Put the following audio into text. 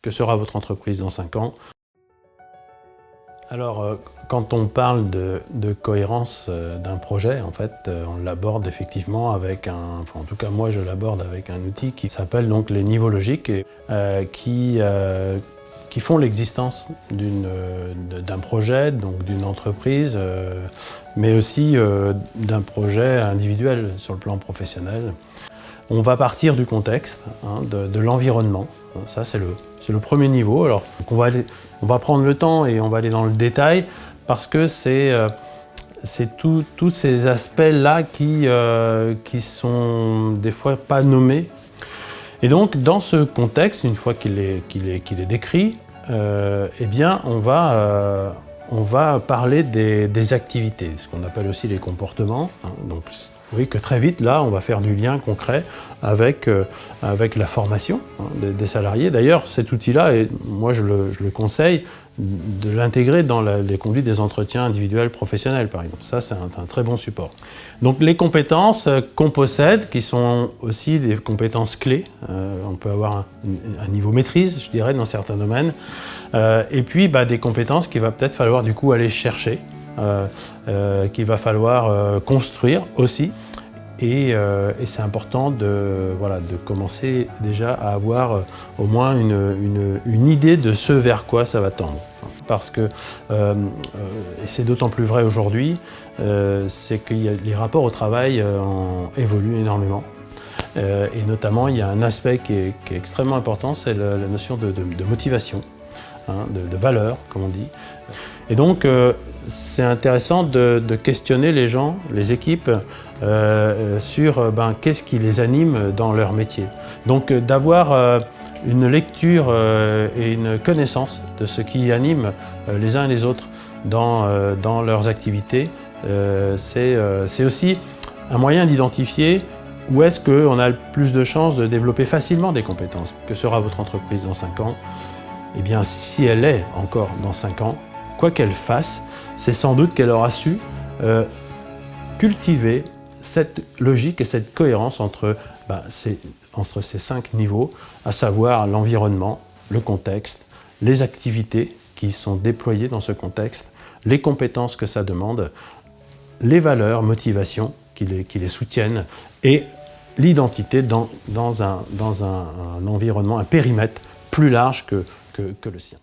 Que sera votre entreprise dans 5 ans? Alors, quand on parle de cohérence d'un projet, en fait, on l'aborde effectivement avec enfin en tout cas moi je l'aborde avec un outil qui s'appelle donc les niveaux logiques et qui font l'existence d'un projet, donc d'une entreprise, mais aussi d'un projet individuel sur le plan professionnel. On va partir du contexte, hein, de l'environnement. Ça, c'est le premier niveau. Alors, on va prendre le temps et on va aller dans le détail parce que c'est tous ces aspects-là qui sont des fois pas nommés. Et donc, dans ce contexte, une fois qu'il est décrit, eh bien, on va parler des activités, ce qu'on appelle aussi les comportements. Hein. Donc, vous voyez que très vite, là, on va faire du lien concret avec la formation des salariés. D'ailleurs, cet outil-là, et moi je le conseille, de l'intégrer dans les conduites des entretiens individuels professionnels, par exemple. Ça, c'est un très bon support. Donc, les compétences qu'on possède, qui sont aussi des compétences clés. On peut avoir un niveau maîtrise, je dirais, dans certains domaines. Et puis, des compétences qu'il va peut-être falloir, du coup, aller chercher. Qu'il va falloir construire aussi. Et c'est important de commencer déjà à avoir au moins une idée de ce vers quoi ça va tendre. Parce que, et c'est d'autant plus vrai aujourd'hui, c'est que les rapports au travail évoluent énormément. Et notamment, il y a un aspect qui est extrêmement important, c'est la notion de motivation, hein, de valeur, comme on dit. Et donc, c'est intéressant de questionner les gens, les équipes, sur qu'est-ce qui les anime dans leur métier. Donc, d'avoir une lecture et une connaissance de ce qui anime les uns et les autres dans leurs activités, c'est aussi un moyen d'identifier où est-ce qu'on a le plus de chances de développer facilement des compétences. Que sera votre entreprise dans 5 ans? Eh bien, si elle est encore dans 5 ans, quoi qu'elle fasse, c'est sans doute qu'elle aura su cultiver cette logique et cette cohérence entre ces 5 niveaux, à savoir l'environnement, le contexte, les activités qui sont déployées dans ce contexte, les compétences que ça demande, les valeurs, motivations qui les soutiennent et l'identité dans un environnement, un périmètre plus large que le sien.